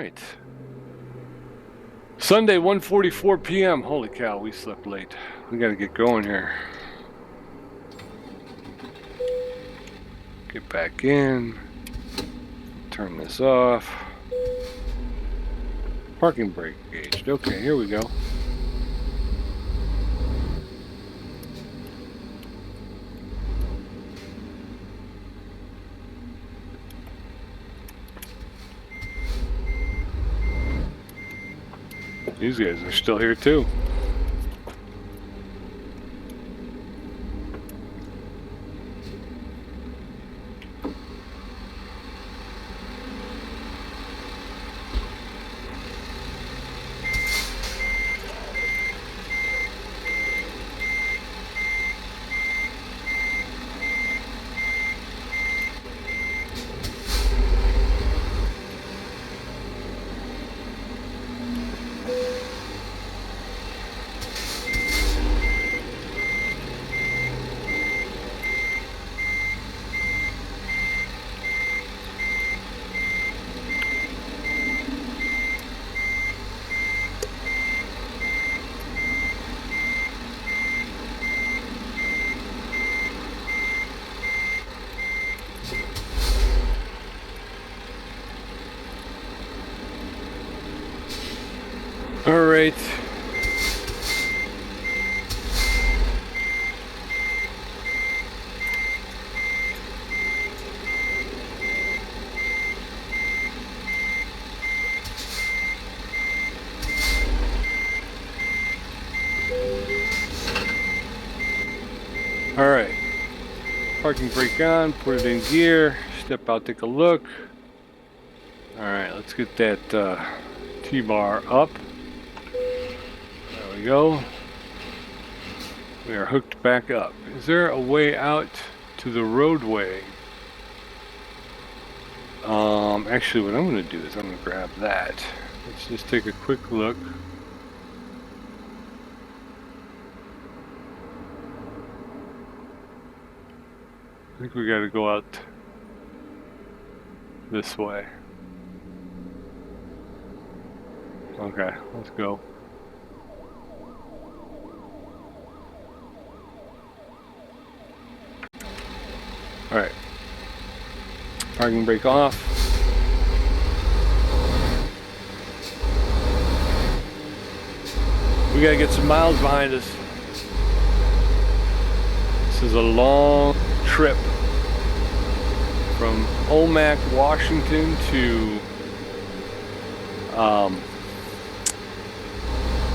right. Sunday, 1:44 p.m. Holy cow, we slept late. We gotta get going here. Get back in. Turn this off. Parking brake engaged. Okay, here we go. These guys are still here too. All right. All right. Parking brake on, put it in gear, step out, take a look. All right, let's get that T-bar up. There we go. We are hooked back up. Is there a way out to the roadway? Actually, what I'm going to do is I'm going to grab that. Let's just take a quick look. I think we got to go out this way. Okay, let's go. All right. Parking brake off. We gotta get some miles behind us. This is a long trip from Omak, Washington to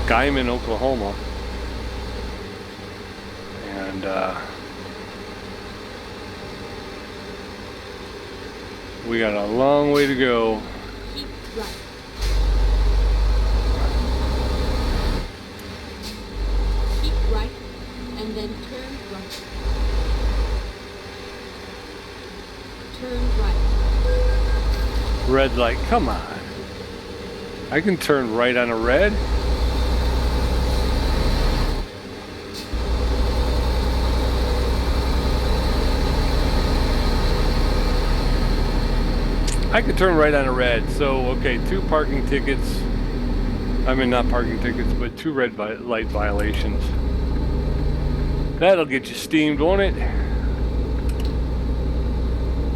Guymon, Oklahoma. And we got a long way to go. Keep right. Keep right and then turn right. Turn right. Red light, come on. I can turn right on a red. I could turn right on a red. So, okay, 2 parking tickets. I mean, not parking tickets, but 2 red light violations. That'll get you steamed, won't it?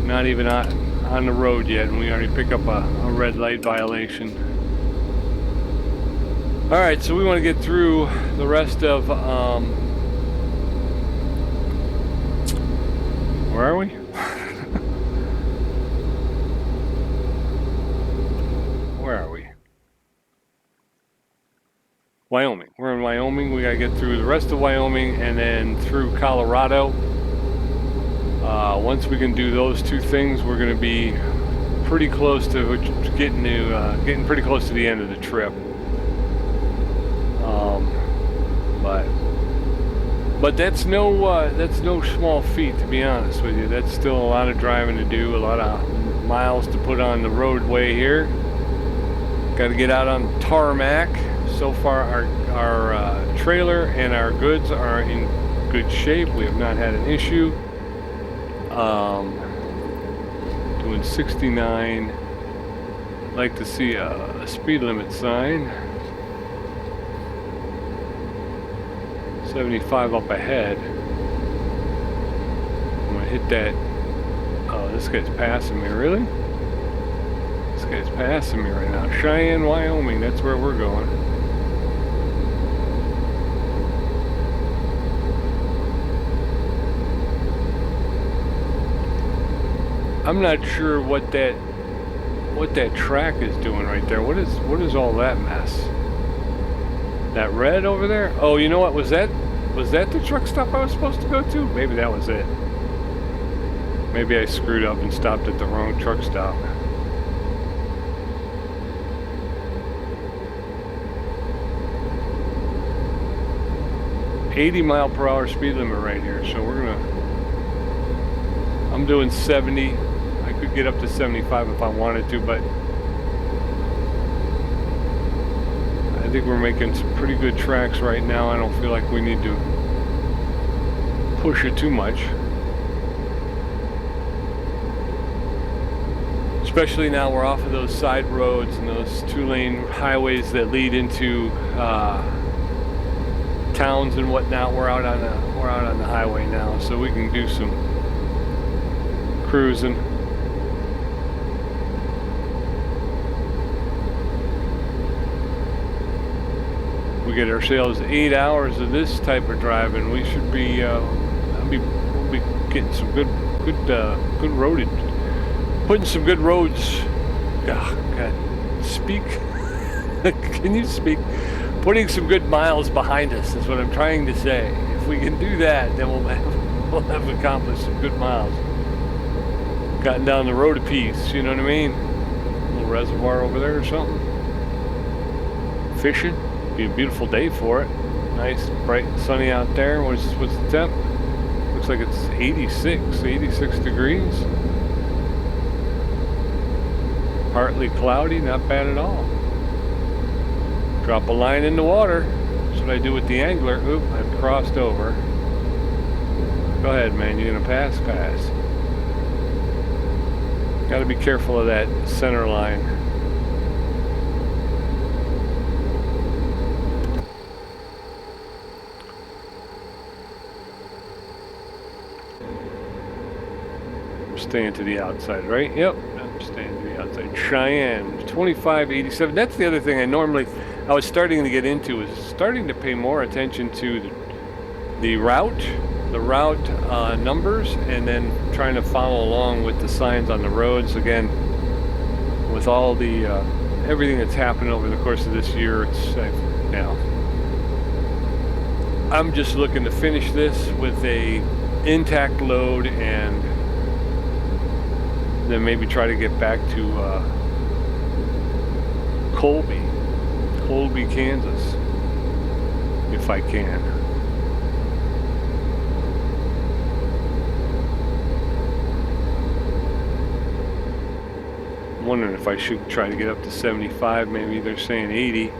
Not even on the road yet, and we already pick up a red light violation. All right, so we want to get through the rest of, where are we? Where are we? Wyoming. We're in Wyoming. We got to get through the rest of Wyoming and then through Colorado. Once we can do those 2 things, we're going to be pretty close to getting pretty close to the end of the trip. But that's no small feat, to be honest with you. That's still a lot of driving to do, a lot of miles to put on the roadway here. Got to get out on tarmac. So far, our trailer and our goods are in good shape. We have not had an issue. Doing 69. Like to see a speed limit sign. 75 up ahead. I'm gonna hit that. Oh, this guy's passing me, really? This guy's passing me right now. Cheyenne, Wyoming, that's where we're going. I'm not sure what that track is doing right there. What is all that mess? That red over there? Oh, you know what? Was that the truck stop I was supposed to go to? Maybe that was it. Maybe I screwed up and stopped at the wrong truck stop. $80-mile-per-hour speed limit right here, so I'm doing 70. I could get up to 75 if I wanted to, but I think we're making some pretty good tracks right now. I don't feel like we need to push it too much. Especially now we're off of those side roads and those two-lane highways that lead into towns and whatnot. We're out on the highway now, so we can do some cruising. We get ourselves 8 hours of this type of driving. We should be we'll be getting some good roaded, putting some good roads. God, speak. Can you speak? Putting some good miles behind us is what I'm trying to say. If we can do that, then we'll have accomplished some good miles. Gotten down the road a piece, you know what I mean? A little reservoir over there or something. Fishing. Be a beautiful day for it. Nice, bright, sunny out there. What's the temp? Looks like it's 86 degrees. Partly cloudy, not bad at all. Drop a line in the water. That's what I do with the angler. Oop, I've crossed over. Go ahead, man. You're gonna pass? Pass. Gotta be careful of that center line. I'm staying to the outside, right? Yep. I'm staying to the outside. Cheyenne, 2587. That's the other thing I was starting to get into, is starting to pay more attention to the route numbers, and then trying to follow along with the signs on the roads. Again, with all the everything that's happened over the course of this year, I'm just looking to finish this with a intact load, and then maybe try to get back to Colby, Kansas, if I can. I'm wondering if I should try to get up to 75. Maybe they're saying 80.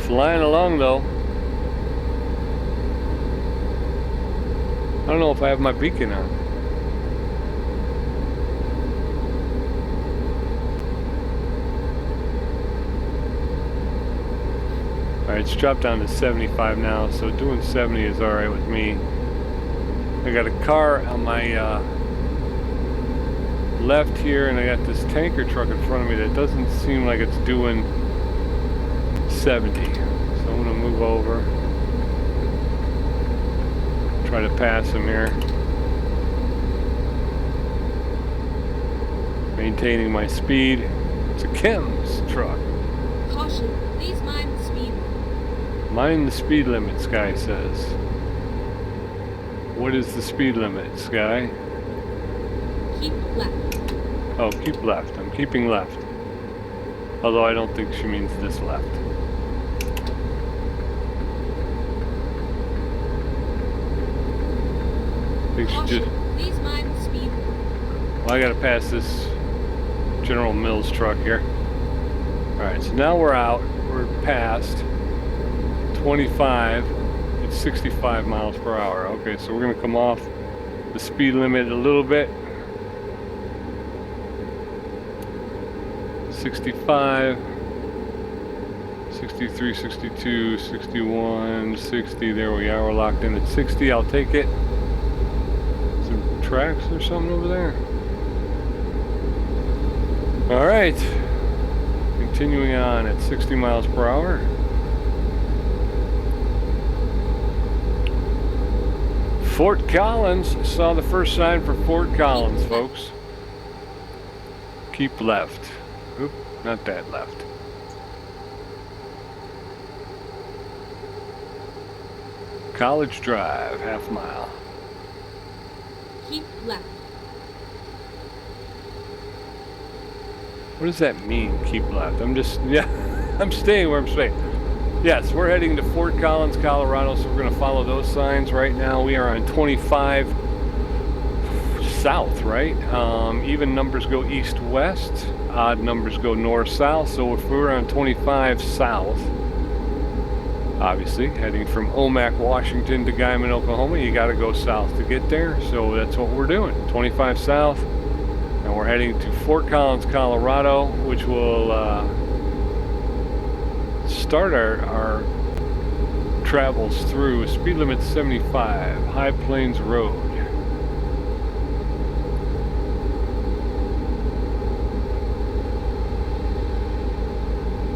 Flying along though. I don't know if I have my beacon on. Alright, it's dropped down to 75 now, so doing 70 is alright with me. I got a car on my left here, and I got this tanker truck in front of me that doesn't seem like it's doing 70. So I'm gonna move over. Try to pass him here. Maintaining my speed. It's a Chems truck. Caution, please mind the speed. Mind the speed limit, Sky says. What is the speed limit, Sky? Keep left. Oh, keep left. I'm keeping left. Although I don't think she means this left. I think she just... Please mind the speed. Well, I gotta pass this General Mills truck here. Alright, so now we're out. We're past 25. It's 65 miles per hour. Okay, so we're gonna come off the speed limit a little bit. 65, 63, 62, 61, 60. There we are. We're locked in at 60. I'll take it. Some tracks or something over there. All right. Continuing on at 60 miles per hour. Fort Collins. Saw the first sign for Fort Collins, folks. Keep left. Oop, not that left. College Drive, half mile. Keep left. What does that mean, keep left? I'm staying where I'm staying. Yes, we're heading to Fort Collins, Colorado, so we're going to follow those signs. Right now we are on 25 south, right? Even numbers go east-west, odd numbers go north-south, so if we're on 25 south, obviously, heading from Omak, Washington to Guymon, Oklahoma, you got to go south to get there, so that's what we're doing, 25 south. And we're heading to Fort Collins, Colorado, which will start our travels through speed limit 75, High Plains Road.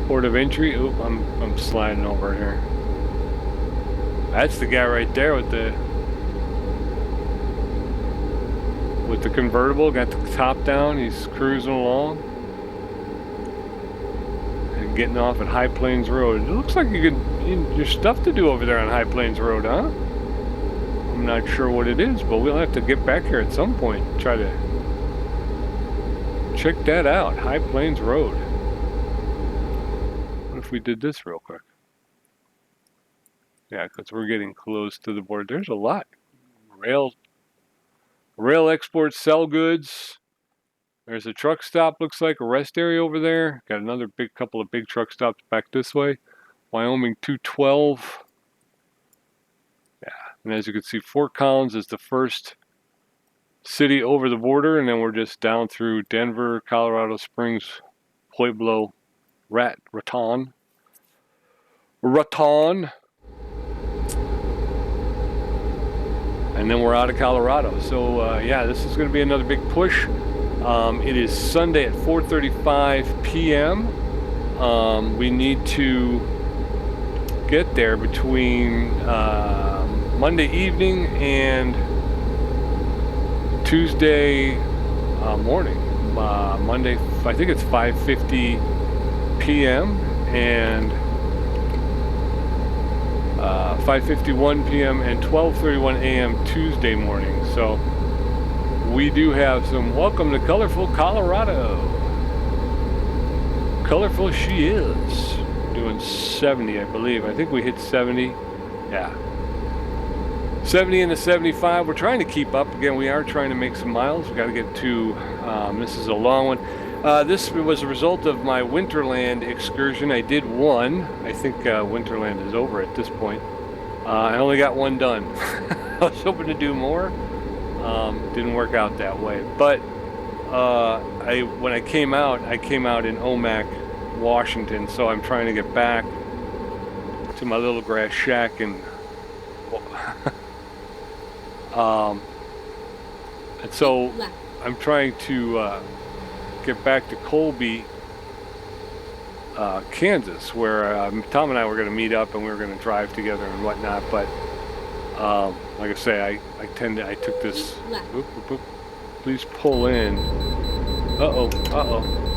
Port of entry. Oop, I'm sliding over here. That's the guy right there with the convertible, got the top down, he's cruising along and getting off at High Plains Road. It looks like there's stuff to do over there on High Plains Road, huh? I'm not sure what it is, but we'll have to get back here at some point and try to check that out. High Plains Road. What if we did this real quick? Yeah, because we're getting close to the border. There's a lot. Rail exports, sell goods. There's a truck stop, looks like a rest area over there. Got another couple of big truck stops back this way. Wyoming 212. Yeah, and as you can see, Fort Collins is the first city over the border, and then we're just down through Denver, Colorado Springs, Pueblo, Raton. And then we're out of Colorado. So yeah, this is going to be another big push. It is Sunday at 4:35 p.m. We need to get there between Monday evening and Tuesday morning. Monday, I think it's 5:50 p.m. and 5:51 p.m. and 12:31 a.m. Tuesday morning. So we do have some. Welcome to colorful Colorado. Colorful she is. Doing 70, I believe. I think we hit 70. Yeah. 70 into 75. We're trying to keep up. Again, we are trying to make some miles. We got to get to. This is a long one. This was a result of my Winterland excursion. I did one. I think Winterland is over at this point. I only got one done. I was hoping to do more. Didn't work out that way. But when I came out in Omak, Washington. So I'm trying to get back to my little grass shack and. And so I'm trying to get back to Colby, Kansas, where Tom and I were going to meet up and we were going to drive together and whatnot. But like I say, I took this. Oop, oop, oop. Please pull in. Uh oh.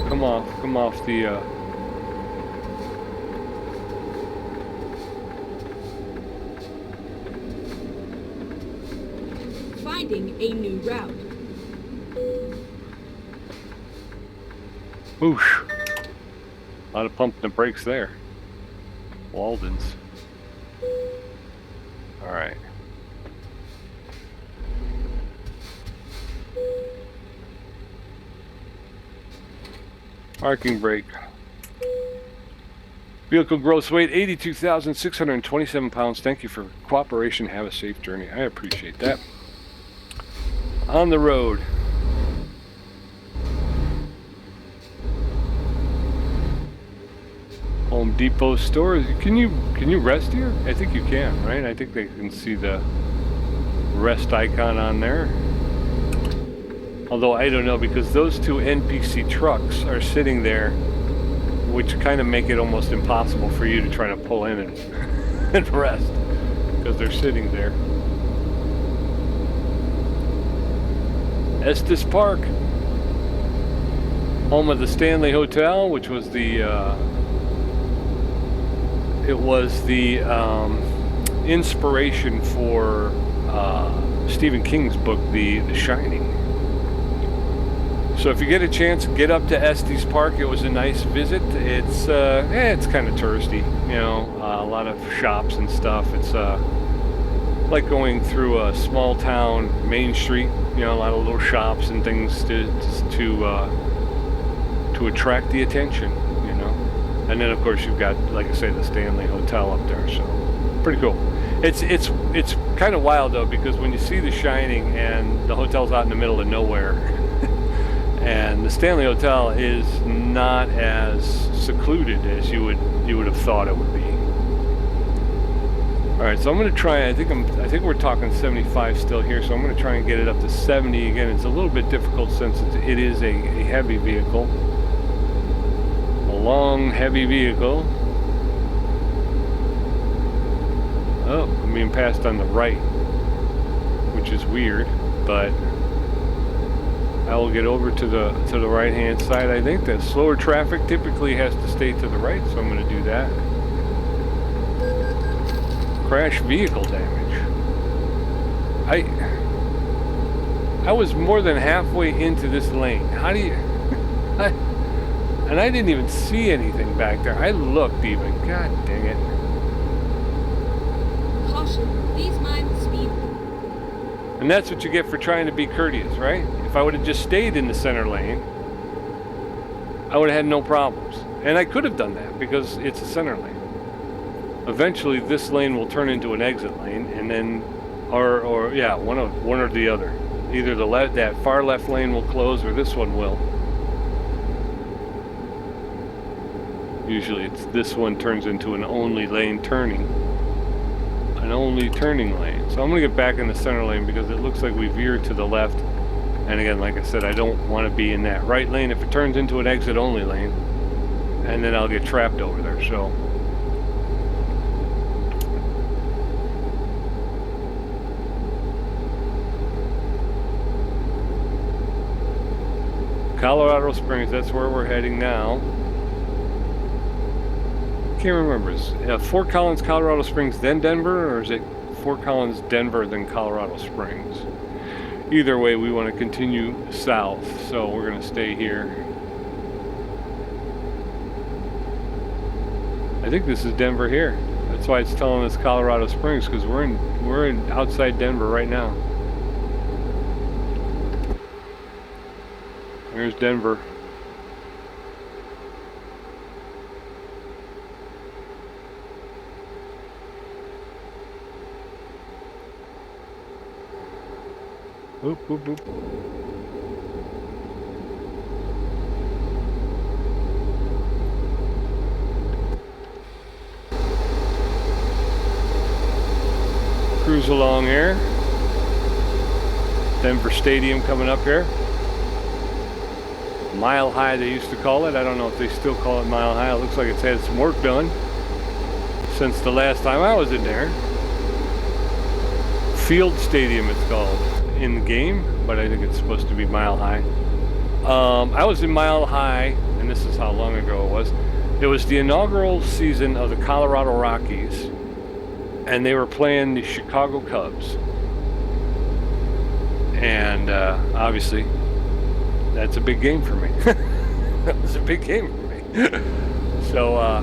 Come off the. Finding a new route. Whoosh. A lot of pumping the brakes there. Walden's. All right. Parking brake. Vehicle gross weight 82,627 pounds. Thank you for cooperation. Have a safe journey. I appreciate that. On the road. Home Depot stores. Can you rest here? I think you can, right? I think they can see the rest icon on there. Although I don't know, because those two NPC trucks are sitting there, which kind of make it almost impossible for you to try to pull in and rest, because they're sitting there. Estes Park, home of the Stanley Hotel, which was the inspiration for Stephen King's book, The Shining. So if you get a chance, get up to Estes Park. It was a nice visit. It's kind of touristy, you know, a lot of shops and stuff. It's like going through a small town main street, you know, a lot of little shops and things to attract the attention, you know. And then of course you've got, like I say, the Stanley Hotel up there, so pretty cool. It's kind of wild though, because when you see The Shining and the hotel's out in the middle of nowhere, and the Stanley Hotel is not as secluded as you would have thought it would be. All right, so I'm going to try. I think we're talking 75 still here, so I'm going to try and get it up to 70 again. It's a little bit difficult since it is a heavy vehicle, a long, heavy vehicle. Oh, I'm being passed on the right, which is weird, but I will get over to the right-hand side. I think that slower traffic typically has to stay to the right, so I'm going to do that. Crash vehicle damage. I was more than halfway into this lane. How do you... and I didn't even see anything back there. I looked even. God dang it. Caution, please mind the speed. And that's what you get for trying to be courteous, right? If I would have just stayed in the center lane, I would have had no problems. And I could have done that because it's a center lane. Eventually, this lane will turn into an exit lane, and then, or yeah, one or the other. Either that far left lane will close, or this one will. Usually, it's this one turns into an only lane turning. An only turning lane. So I'm going to get back in the center lane because it looks like we veered to the left. And again, like I said, I don't want to be in that right lane if it turns into an exit only lane. And then I'll get trapped over there. So Colorado Springs, that's where we're heading now. Can't remember. Is Fort Collins, Colorado Springs, then Denver, or is it Fort Collins, Denver, then Colorado Springs? Either way, we want to continue south, so we're going to stay here. I think this is Denver here. That's why it's telling us Colorado Springs, because we're in outside Denver right now. There's Denver. Boop, boop, boop. Cruise along here. Denver Stadium coming up here. Mile High, they used to call it. I don't know if they still call it Mile High. It looks like it's had some work done since the last time I was in there. Field Stadium, it's called in the game, but I think it's supposed to be Mile High. I was in Mile High, and this is how long ago it was. It was the inaugural season of the Colorado Rockies, and they were playing the Chicago Cubs. And obviously, that's a big game for me. That was a big game for me. So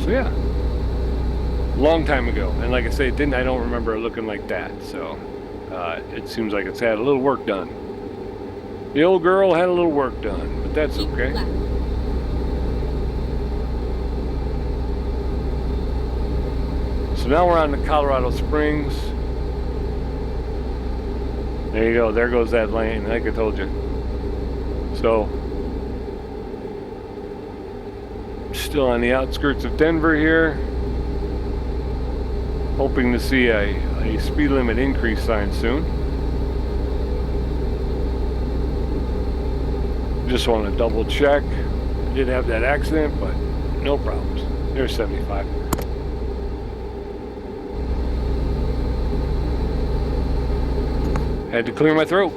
yeah, long time ago. And like I say, I don't remember it looking like that. So it seems like it's had a little work done. The old girl had a little work done, but that's Keep okay. left. So now we're on to Colorado Springs. There you go. There goes that lane, like I told you. So, still on the outskirts of Denver here. Hoping to see a speed limit increase sign soon. Just want to double check. I did have that accident, but no problems. There's 75. Had to clear my throat.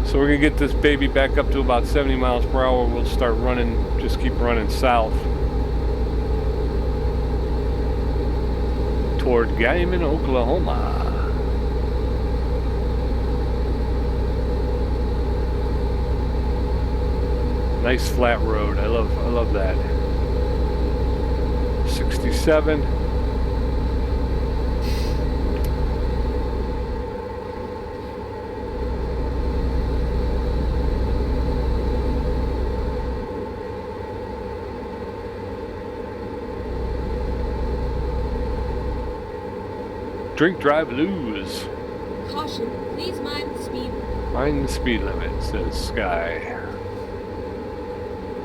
So we're gonna get this baby back up to about 70 miles per hour. We'll start running, just keep running south toward Guymon, Oklahoma. Nice flat road. I love that. 67. Drink, drive, lose. Caution, please mind the speed. Mind the speed limit, says Sky.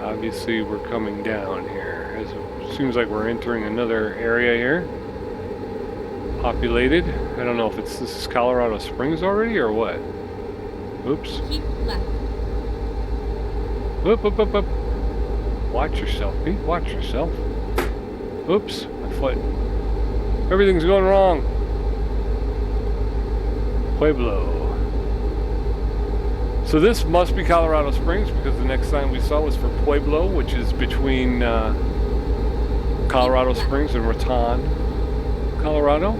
Obviously, we're coming down here. It seems like we're entering another area here. Populated. I don't know if this is Colorado Springs already or what. Oops. Keep left. Up. Watch yourself, Pete. Watch yourself. Oops, my foot. Everything's going wrong. Pueblo. So this must be Colorado Springs because the next sign we saw was for Pueblo, which is between Colorado Springs and Raton, Colorado.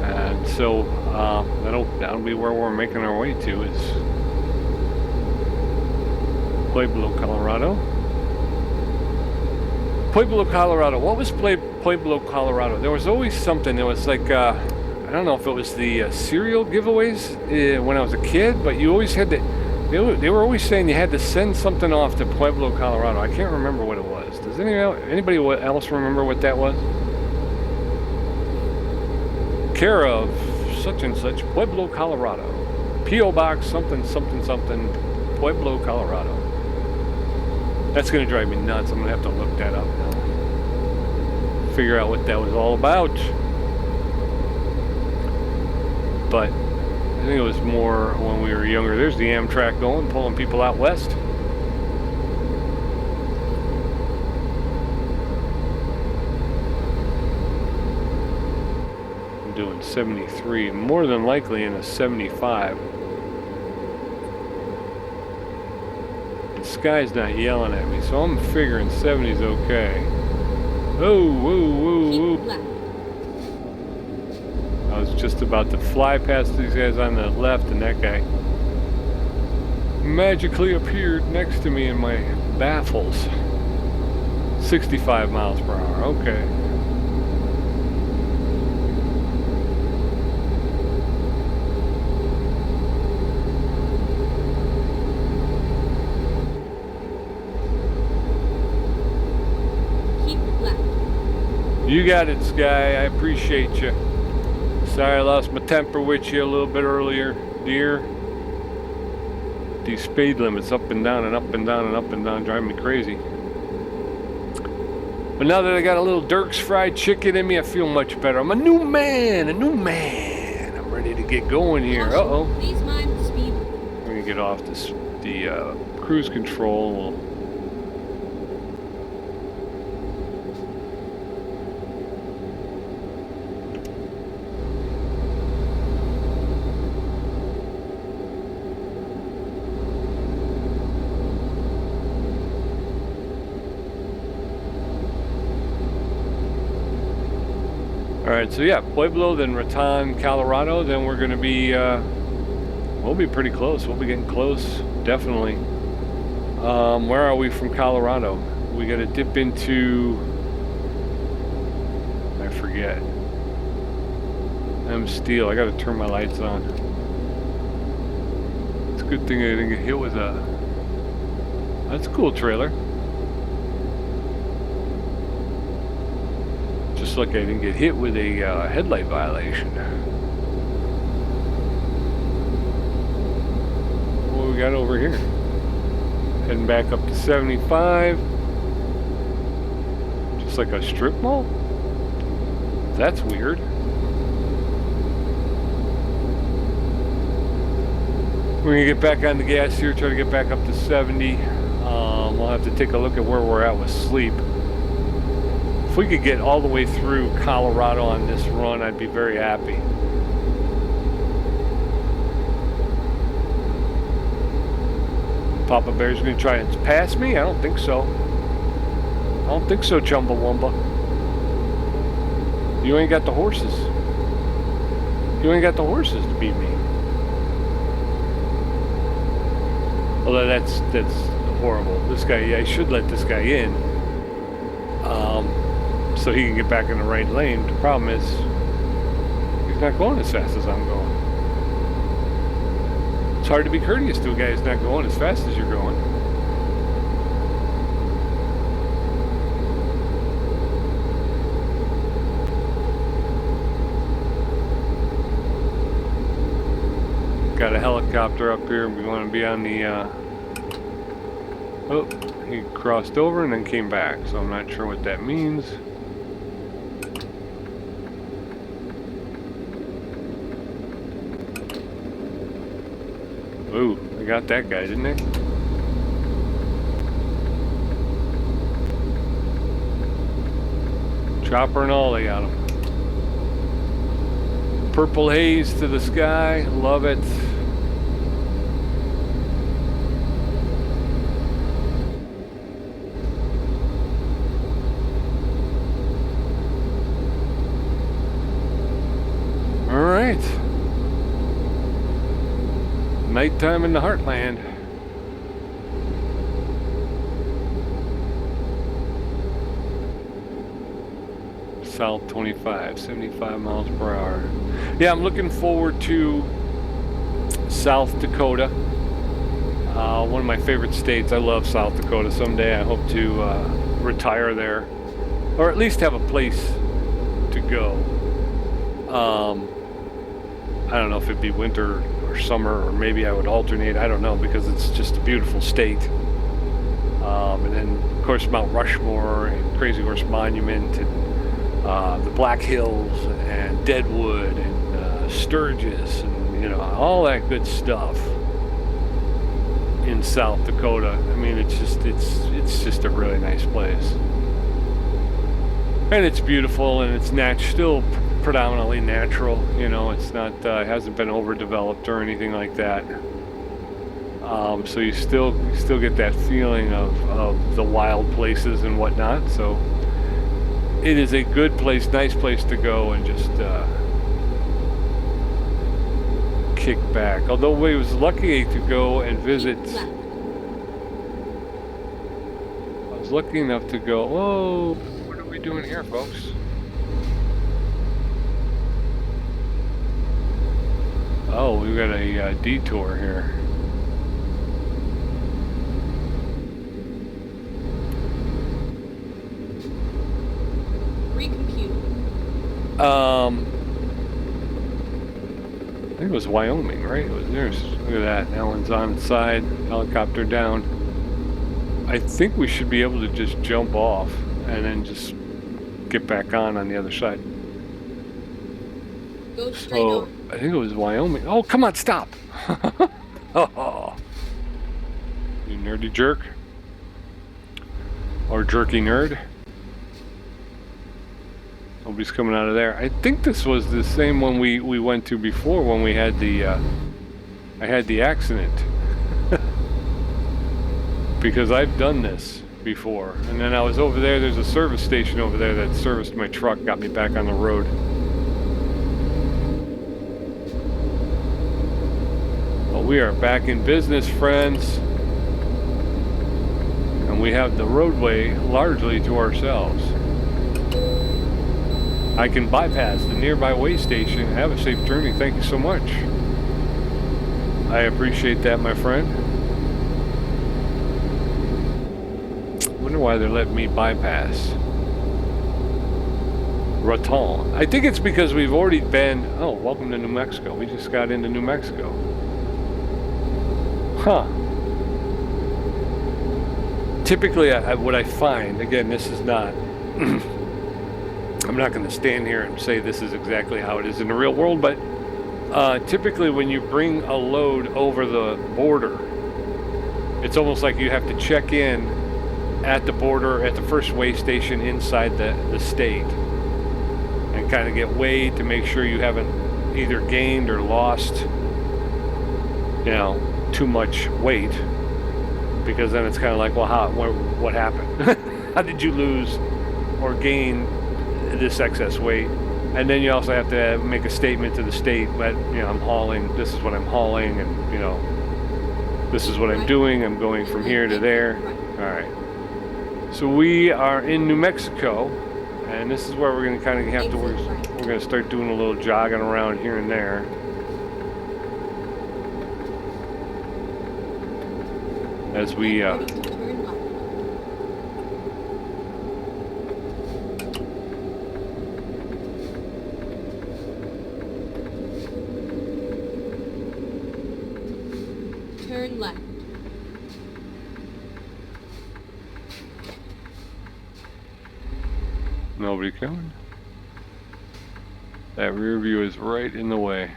And so that'll be where we're making our way to, is Pueblo, Colorado. Pueblo, Colorado. What was Pueblo, Colorado? There was always something. There was like I don't know if it was the cereal giveaways when I was a kid, but you always had to. They were always saying you had to send something off to Pueblo, Colorado. I can't remember what it was. Does anybody else remember what that was? Care of such and such, Pueblo, Colorado. P.O. Box something, Pueblo, Colorado. That's gonna drive me nuts. I'm gonna have to look that up now. Figure out what that was all about. But I think it was more when we were younger. There's the Amtrak going, pulling people out west. I'm doing 73, more than likely in a 75. The sky's not yelling at me, so I'm figuring 70's okay. Oh, whoa. Keep left. I was just about to fly past these guys on the left, and that guy magically appeared next to me in my baffles. 65 miles per hour, okay. Keep left. You got it, Sky. I appreciate you. Sorry I lost my temper with you a little bit earlier, dear. These speed limits up and down and up and down and up and down drive me crazy. But now that I got a little Dirk's fried chicken in me, I feel much better. I'm a new man. I'm ready to get going here. Uh-oh. Please mind the speed. We're gonna get off the cruise control. Alright, so yeah, Pueblo, then Raton, Colorado, then we're gonna be, we'll be pretty close. We'll be getting close, definitely. Where are we from Colorado? We gotta dip into, I forget. M Steel, I gotta turn my lights on. It's a good thing I didn't get hit with a, that's a cool trailer. Just like I didn't get hit with a headlight violation. What we got over here? Heading back up to 75. Just like a strip mall? That's weird. We're gonna get back on the gas here, try to get back up to 70. We'll have to take a look at where we're at with sleep. If we could get all the way through Colorado on this run, I'd be very happy. Papa Bear's gonna try and pass me? I don't think so. I don't think so, Chumbawamba. You ain't got the horses. You ain't got the horses to beat me. Although that's horrible. This guy, I should let this guy in, so he can get back in the right lane. The problem is, he's not going as fast as I'm going. It's hard to be courteous to a guy who's not going as fast as you're going. Got a helicopter up here. We want to be on the, oh, he crossed over and then came back, so I'm not sure what that means. Ooh, I got that guy, didn't I? Chopper and all, they got him. Purple haze to the sky, love it. All right. Nighttime in the heartland. South 25, 75 miles per hour. Yeah, I'm looking forward to South Dakota. One of my favorite states. I love South Dakota. Someday I hope to retire there, or at least have a place to go. I don't know if it'd be winter or summer, or maybe I would alternate. I don't know, because it's just a beautiful state. And then, of course, Mount Rushmore and Crazy Horse Monument, and the Black Hills and Deadwood and Sturgis, and you know, all that good stuff in South Dakota. I mean, it's just a really nice place, and it's beautiful, and it's still predominantly natural. You know, it's not it hasn't been overdeveloped or anything like that. So you still get that feeling of the wild places and whatnot. So it is a good place, nice place to go and just kick back. Although we was lucky to go and visit. I was lucky enough to go. Whoa! What are we doing here, folks? Oh, we've got a detour here. I think it was Wyoming, right? It was theirs. Look at that. That one's on its side. Helicopter down. I think we should be able to just jump off and then just get back on the other side. Go straight on. I think it was Wyoming. Oh, come on, stop! Oh, you nerdy jerk. Or jerky nerd. Nobody's coming out of there. I think this was the same one we went to before when we had the I had the accident. Because I've done this before. And then I was over there, there's a service station over there that serviced my truck, got me back on the road. Well, we are back in business, friends. And we have the roadway largely to ourselves. I can bypass the nearby way station. Have a safe journey. Thank you so much. I appreciate that, my friend. Wonder why they're letting me bypass. Raton. I think it's because we've already been... Oh, welcome to New Mexico. We just got into New Mexico. Huh. Typically, what I find, again, this is not... I'm not going to stand here and say this is exactly how it is in the real world, but typically when you bring a load over the border, it's almost like you have to check in at the border, at the first weigh station inside the state, and kind of get weighed to make sure you haven't either gained or lost, you know, too much weight, because then it's kind of like, well, what happened? How did you lose or gain this excess weight? And then you also have to make a statement to the state that, you know, I'm hauling, this is what I'm hauling, and, you know, this is what I'm doing, I'm going from here to there. All right. So we are in New Mexico, and this is where we're going to kind of have to, we're going to start doing a little jogging around here and there. As we, turn left. Nobody coming. That rear view is right in the way.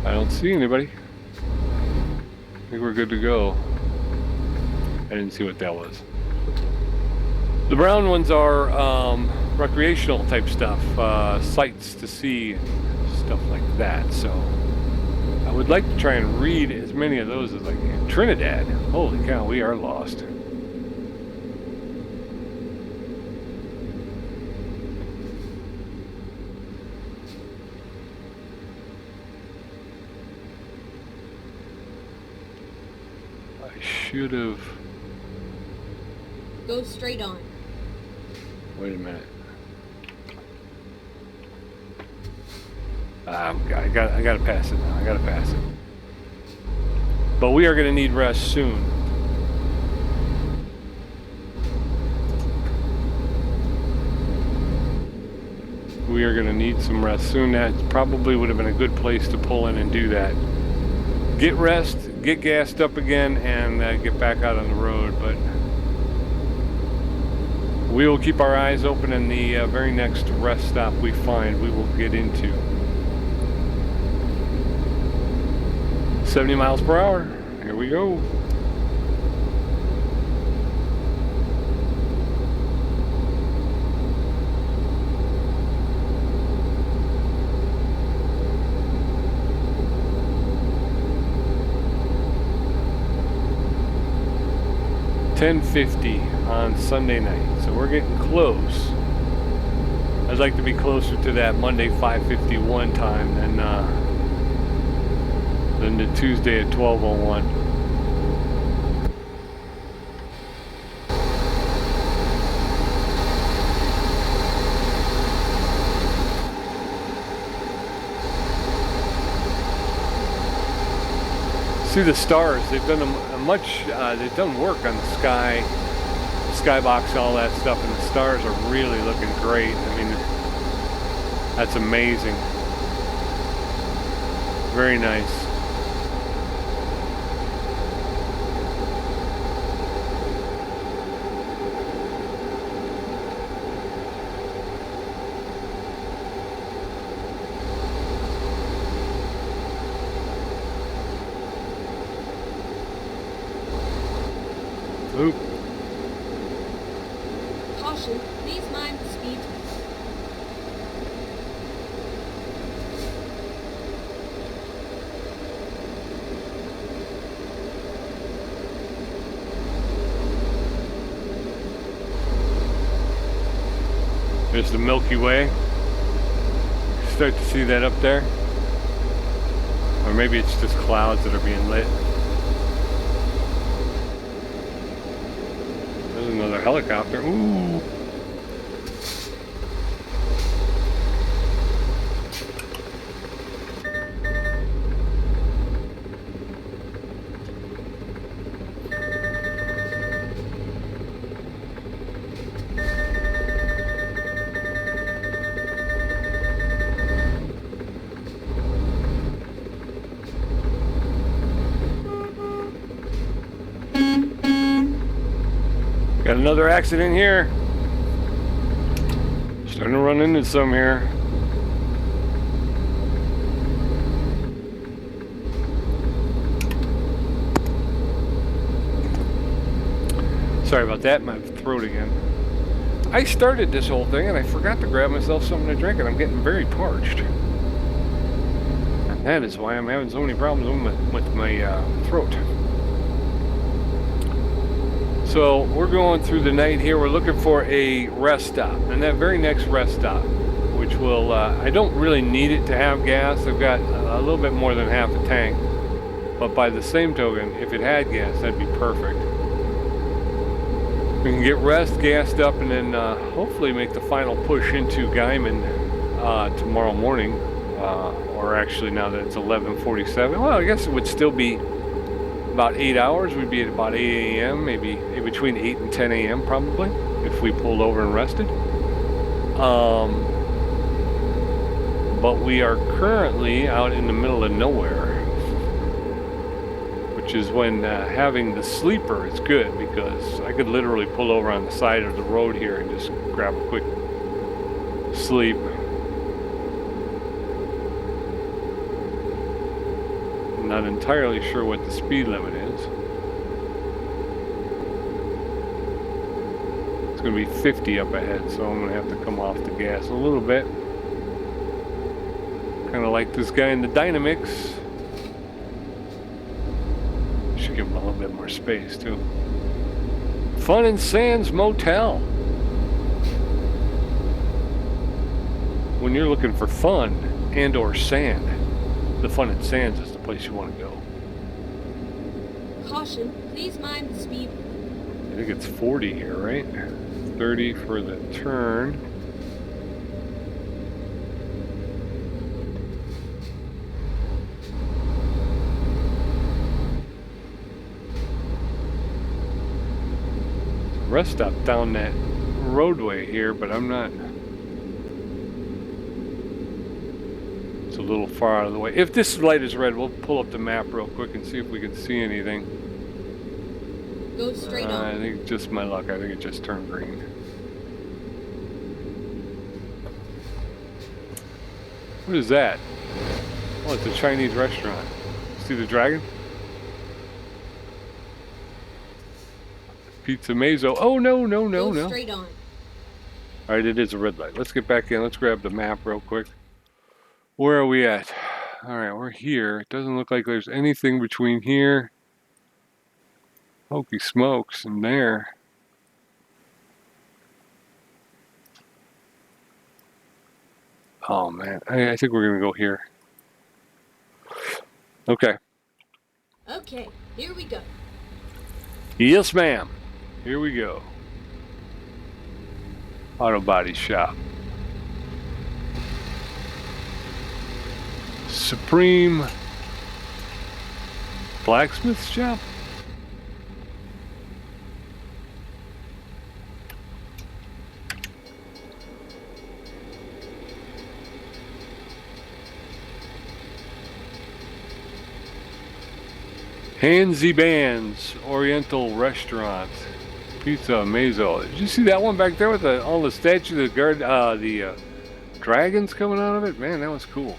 I don't see anybody. I think we're good to go. I didn't see what that was. The brown ones are recreational type stuff, sights to see, stuff like that. So I would like to try and read as many of those as I can. Trinidad, holy cow, we are lost. I should have. Go straight on. Wait a minute. I gotta pass it now. I gotta pass it. But we are gonna need rest soon. We are gonna need some rest soon. That probably would have been a good place to pull in and do that. Get rest, get gassed up again, and get back out on the road. But we will keep our eyes open, and the very next rest stop we find, we will get into. 70 miles per hour. Here we go. $10:50 on Sunday night, so we're getting close. I'd like to be closer to that Monday 5:51 time than the Tuesday at 12:01. See the stars, they've done they've done work on the skybox and all that stuff, and the stars are really looking great. I mean, that's amazing. Very nice. Oop. Caution, please mind the speed. There's the Milky Way. Start to see that up there. Or maybe it's just clouds that are being lit. There's another helicopter. Ooh. Got another accident here. Starting to run into some here. Sorry about that, my throat again. I started this whole thing and I forgot to grab myself something to drink and I'm getting very parched. And that is why I'm having so many problems with my throat. So we're going through the night here. We're looking for a rest stop. And that very next rest stop, which will, I don't really need it to have gas. I've got a little bit more than half a tank. But by the same token, if it had gas, that'd be perfect. We can get rest, gassed up, and then hopefully make the final push into Guymon tomorrow morning. Or actually, now that it's 11:47, well, I guess it would still be about 8 hours. We'd be at about 8 a.m., maybe between 8 and 10 a.m. probably, if we pulled over and rested. But we are currently out in the middle of nowhere. Which is when having the sleeper is good, because I could literally pull over on the side of the road here and just grab a quick sleep. I'm not entirely sure what the speed limit is. It's going to be 50 up ahead, so I'm going to have to come off the gas a little bit. Kind of like this guy in the Dynamics. Give them a little bit more space too. Fun and Sands Motel. When you're looking for fun and or sand, the Fun and Sands is the place you want to go. Caution, please mind the speed. I think it's 40 here, right? 30 for the turn. Rest stop down that roadway here, but I'm not. It's a little far out of the way. If this light is red, we'll pull up the map real quick and see if we can see anything. Go straight on. I think just my luck. I think it just turned green. What is that? Oh, it's a Chinese restaurant. See the dragon? Pizza Mazo. Oh, no. Go straight on. All right, it is a red light. Let's get back in. Let's grab the map real quick. Where are we at? All right, we're here. It doesn't look like there's anything between here. Hokey smokes and there. Oh, man. I think we're going to go here. Okay. Okay, here we go. Yes, ma'am. Here we go. Auto body shop. Supreme blacksmith shop. Handsy Bands Oriental Restaurant. Pizza Mazo. Did you see that one back there with all the statues, the dragons coming out of it? Man, that was cool.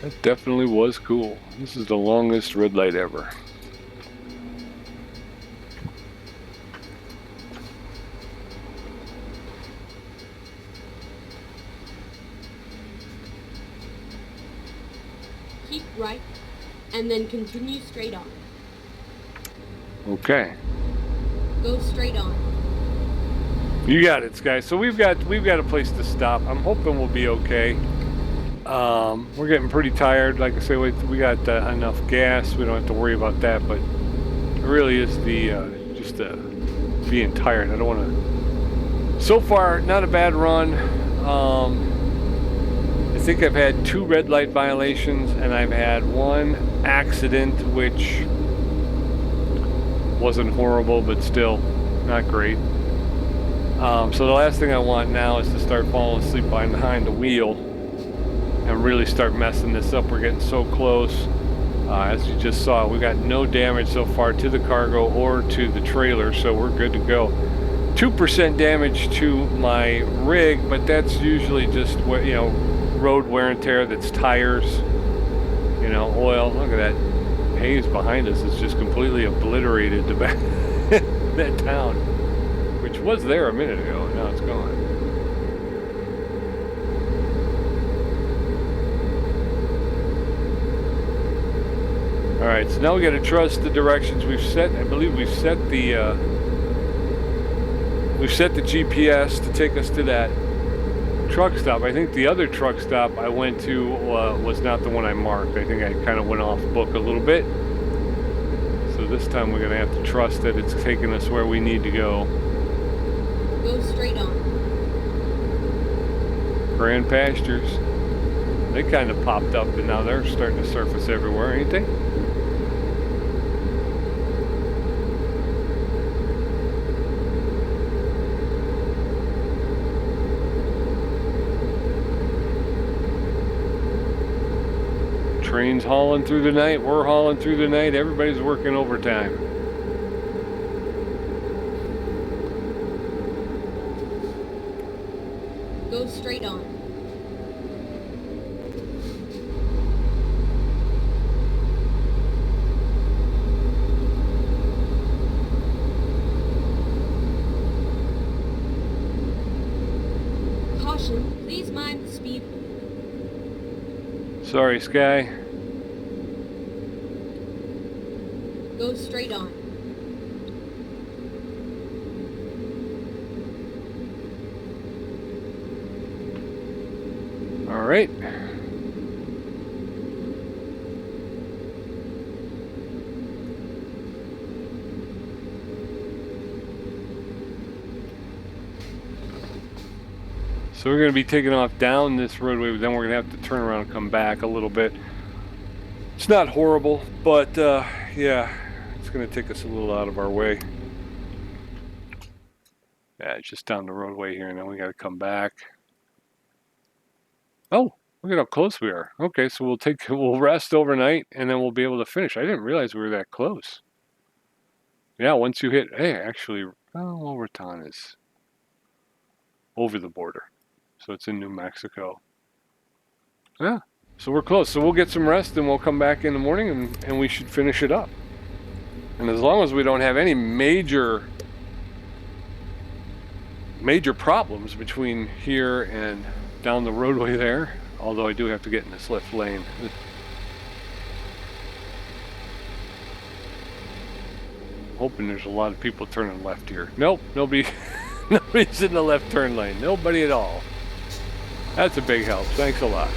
That definitely was cool. This is the longest red light ever. Keep right, and then continue straight on. Okay. Go straight on. You got it, Sky. So we've got a place to stop. I'm hoping we'll be okay. We're getting pretty tired. Like I say, we got enough gas. We don't have to worry about that. But it really is just being tired. I don't want to. So far, not a bad run. I think I've had 2 red light violations, and I've had 1 accident, which wasn't horrible, but still not great. So the last thing I want now is to start falling asleep behind the wheel. and really start messing this up. We're getting so close. As you just saw, we got no damage so far to the cargo or to the trailer, so we're good to go. 2% damage to my rig, but that's usually just what, you know, road wear and tear. That's tires, you know, oil. Look at that haze behind us is just completely obliterated the back that town, which was there a minute ago, and now it's gone. All right, so now we got to trust the directions we've set. I believe we've set the GPS to take us to that truck stop. I think the other truck stop I went to was not the one I marked. I think I kind of went off book a little bit. So this time we're gonna have to trust that it's taking us where we need to go. Go straight on. Grand pastures. They kind of popped up and now they're starting to surface everywhere, ain't they? Trains hauling through the night, we're hauling through the night, everybody's working overtime. Go straight on. Caution, please mind the speed. Sorry, Sky. Go straight on. All right. So we're going to be taking off down this roadway, but then we're going to have to turn around and come back a little bit. It's not horrible, but yeah, it's going to take us a little out of our way. Yeah, it's just down the roadway here, and then we got to come back. Oh, look at how close we are. Okay, so we'll rest overnight, and then we'll be able to finish. I didn't realize we were that close. Yeah, once you hit, hey, actually, Overton is over the border. So it's in New Mexico. Yeah, so we're close. So we'll get some rest and we'll come back in the morning and we should finish it up. And as long as we don't have any major problems between here and down the roadway there, although I do have to get in this left lane. I'm hoping there's a lot of people turning left here. Nope, nobody's in the left turn lane. Nobody at all. That's a big help. Thanks a lot.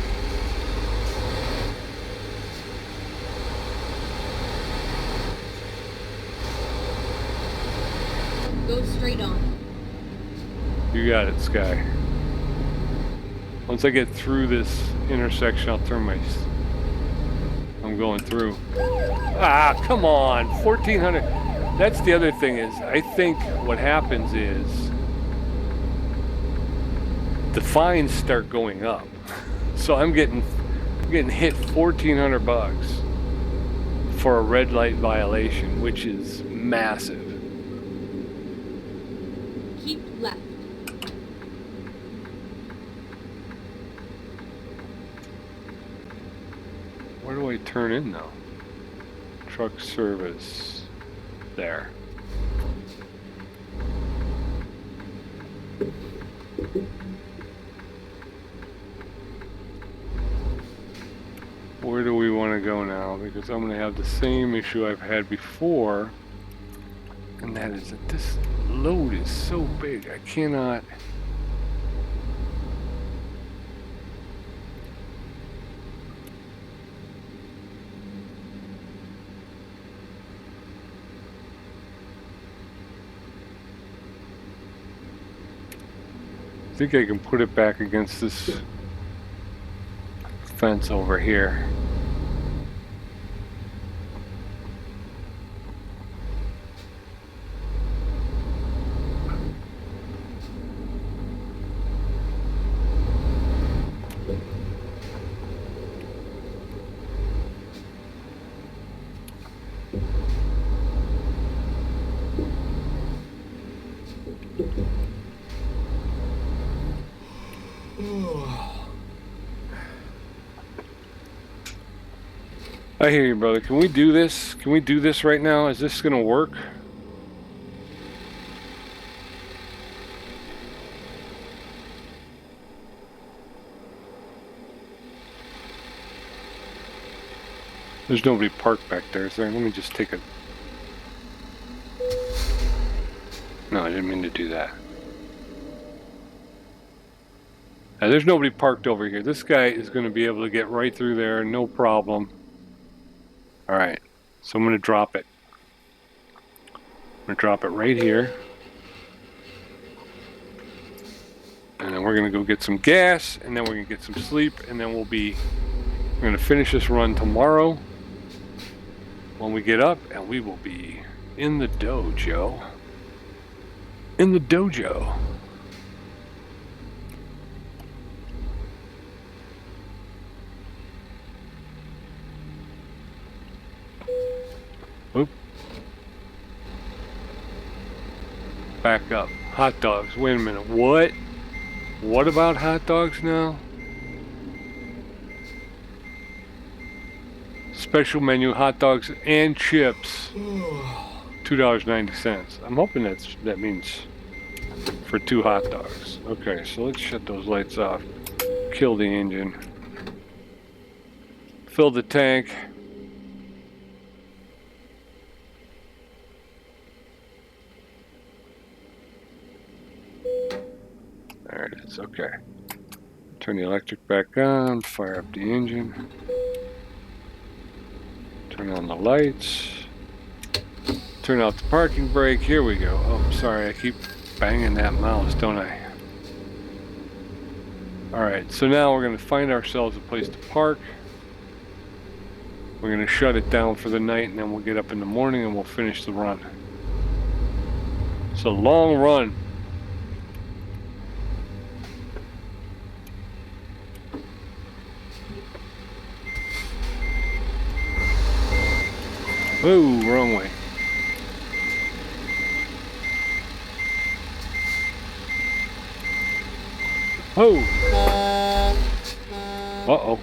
Go straight on. You got it, Sky. Once I get through this intersection, I'll turn my... I'm going through. Ah, come on. 1,400. That's the other thing is, I think what happens is the fines start going up. So I'm getting hit $1,400 for a red light violation, which is massive. Keep left. Where do I turn in though? Truck service. There. Where do we want to go now? Because I'm going to have the same issue I've had before. And that is that this load is so big. I cannot... I think I can put it back against this fence over here. I hear you, brother. Can we do this? Can we do this right now? Is this gonna work? There's nobody parked back there, is there? Let me just take a... No, I didn't mean to do that. There's nobody parked over here. This guy is going to be able to get right through there, no problem. All right, so I'm going to drop it. I'm going to drop it right here. And then we're going to go get some gas, and then we're going to get some sleep, and then we're going to finish this run tomorrow when we get up, and we will be in the dojo. In the dojo. Oop. Back up. Hot dogs. Wait a minute. What? What about hot dogs now? Special menu hot dogs and chips. $2.90. I'm hoping that means for 2 hot dogs. Okay, so let's shut those lights off. Kill the engine. Fill the tank. There it is. Okay. Turn the electric back on. Fire up the engine. Turn on the lights. Turn out the parking brake. Here we go. Oh, sorry. I keep banging that mouse, don't I? Alright, so now we're going to find ourselves a place to park. We're going to shut it down for the night, and then we'll get up in the morning and we'll finish the run. It's a long run. Oh, wrong way. Oh! Uh-oh.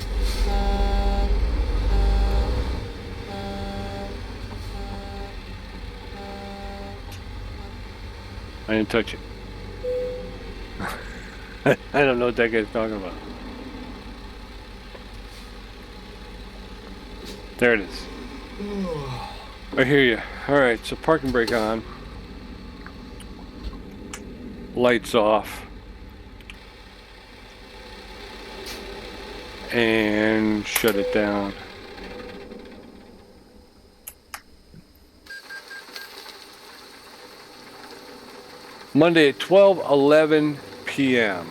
I didn't touch it. I don't know what that guy's talking about. There it is. I hear you. Alright, so parking brake on. Lights off. And shut it down. Monday at 12:11 p.m.